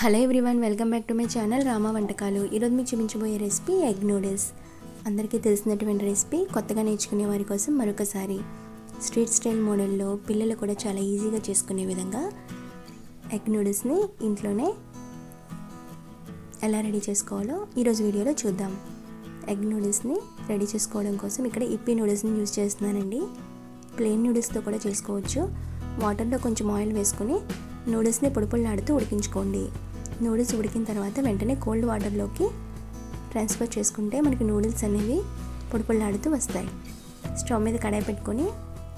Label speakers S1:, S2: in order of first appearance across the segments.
S1: Hello everyone, welcome back to my channel Rama వంటకాలు. ఈరోజు మీకు చూపించబోయే రెసిపీ ఎగ్ నూడిల్స్. అందరికీ తెలిసినటువంటి రెసిపీ. కొత్తగా నేర్చుకునే వారి కోసం మరొకసారి స్ట్రీట్ స్టైల్ మోడల్లో పిల్లలు కూడా చాలా ఈజీగా చేసుకునే విధంగా ఎగ్ నూడిల్స్ని ఇంట్లోనే ఎలా రెడీ చేసుకోవాలో ఈరోజు వీడియోలో చూద్దాం. ఎగ్ నూడిల్స్ని రెడీ చేసుకోవడం కోసం ఇక్కడ ఇప్పీ నూడిల్స్ని యూజ్ చేస్తున్నానండి. ప్లెయిన్ నూడిల్స్తో కూడా చేసుకోవచ్చు. వాటర్లో కొంచెం ఆయిల్ వేసుకొని నూడిల్స్ని పొడిపొడిలాడుతూ ఉడికించుకోండి. నూడిల్స్ ఉడికిన తర్వాత వెంటనే కోల్డ్ వాటర్లోకి ట్రాన్స్ఫర్ చేసుకుంటే మనకి నూడిల్స్ అనేవి పొడిపొడిలాడుతూ వస్తాయి. స్టవ్ మీద కడాయి పెట్టుకొని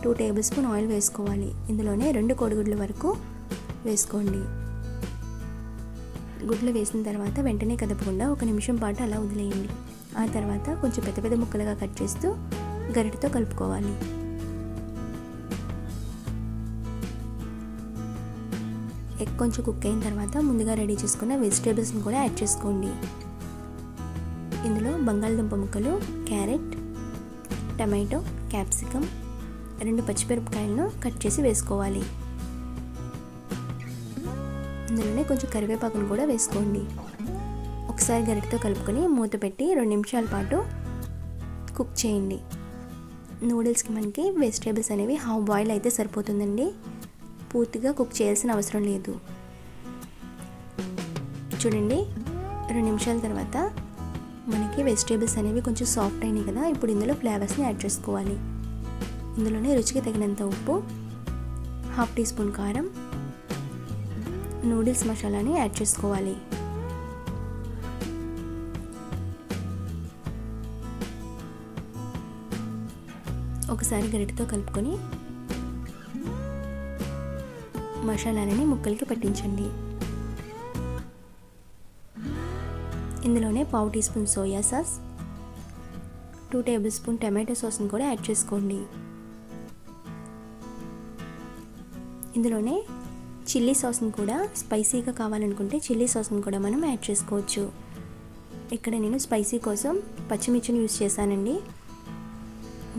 S1: 2 టేబుల్ స్పూన్ ఆయిల్ వేసుకోవాలి. ఇందులోనే 2 కోడిగుడ్ల వరకు వేసుకోండి. గుడ్లు వేసిన తర్వాత వెంటనే కదపకుండా 1 నిమిషం పాటు అలా వదిలేయండి. ఆ తర్వాత కొంచెం పెద్ద పెద్ద ముక్కలుగా కట్ చేస్తూ గరిటెతో కలుపుకోవాలి. ఎగ్ కొంచెం కుక్ అయిన తర్వాత ముందుగా రెడీ చేసుకున్న వెజిటేబుల్స్ని కూడా యాడ్ చేసుకోండి. ఇందులో బంగాళదుంప ముక్కలు, క్యారెట్, టమాటో, క్యాప్సికమ్, 2 పచ్చిమిరపకాయలను కట్ చేసి వేసుకోవాలి. ఇందులోనే కొంచెం కరివేపాకును కూడా వేసుకోండి. ఒకసారి గరిటెతో కలుపుకొని మూత పెట్టి 2 నిమిషాల పాటు కుక్ చేయండి. నూడిల్స్కి మనకి వెజిటేబుల్స్ అనేవి హాఫ్ బాయిల్ అయితే సరిపోతుందండి. పూర్తిగా కుక్ చేయాల్సిన అవసరం లేదు. చూడండి, 2 నిమిషాల తర్వాత మనకి వెజిటేబుల్స్ అనేవి కొంచెం సాఫ్ట్ అయినాయి కదా. ఇప్పుడు ఇందులో ఫ్లేవర్స్ని యాడ్ చేసుకోవాలి. ఇందులోనే రుచికి తగినంత ఉప్పు, 1/2 టీ స్పూన్ కారం, నూడిల్స్ మసాలాని యాడ్ చేసుకోవాలి. ఒకసారి గరిటెతో కలుపుకొని మసాలాలని ముక్కలకి పట్టించండి. ఇందులోనే 1/2 teaspoon soya sauce, 2 tablespoon tomato సాస్ని కూడా యాడ్ చేసుకోండి. ఇందులోనే చిల్లీ సాస్ని కూడా, స్పైసీగా కావాలనుకుంటే చిల్లీ సాస్ని కూడా మనం యాడ్ చేసుకోవచ్చు. ఇక్కడ నేను స్పైసీ కోసం పచ్చిమిర్చిని యూజ్ చేశానండి.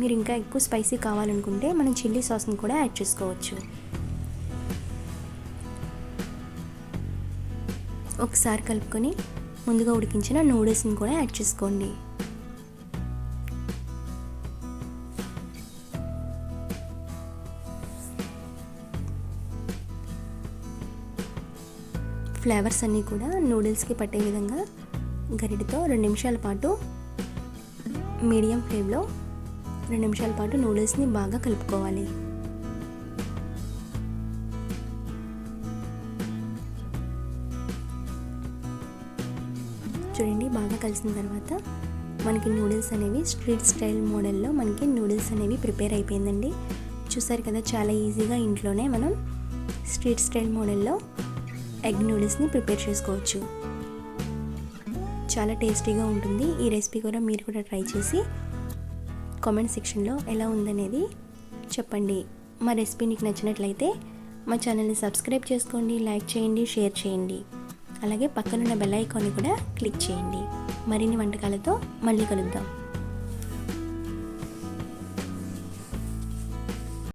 S1: మీరు ఇంకా ఎక్కువ స్పైసీ కావాలనుకుంటే మనం చిల్లీ సాస్ని కూడా యాడ్ చేసుకోవచ్చు. ఒకసారి కలుపుకొని ముందుగా ఉడికించిన నూడిల్స్ని కూడా యాడ్ చేసుకోండి. ఫ్లేవర్స్ అన్నీ కూడా నూడిల్స్కి పట్టే విధంగా గరిటెతో 2 నిమిషాల పాటు మీడియం ఫ్లేమ్లో 2 నిమిషాల పాటు నూడిల్స్ని బాగా కలుపుకోవాలి. చూడండి, బాగా కలిసిన తర్వాత మనకి నూడిల్స్ అనేవి స్ట్రీట్ స్టైల్ మోడల్లో మనకి నూడిల్స్ అనేవి ప్రిపేర్ అయిపోయిందండి. చూసారు కదా, చాలా ఈజీగా ఇంట్లోనే మనం స్ట్రీట్ స్టైల్ మోడల్లో ఎగ్ నూడిల్స్ని ప్రిపేర్ చేసుకోవచ్చు. చాలా టేస్టీగా ఉంటుంది. ఈ రెసిపీ కూడా మీరు కూడా ట్రై చేసి కామెంట్ సెక్షన్లో ఎలా ఉందనేది చెప్పండి. మా రెసిపీ మీకు నచ్చినట్లయితే మా ఛానల్ని సబ్స్క్రైబ్ చేసుకోండి, లైక్ చేయండి, షేర్ చేయండి. అలాగే పక్కనున్న బెల్ ఐకాన్ని కూడా క్లిక్ చేయండి. మరిన్ని వంటకాలతో మళ్ళీ కలుద్దాం.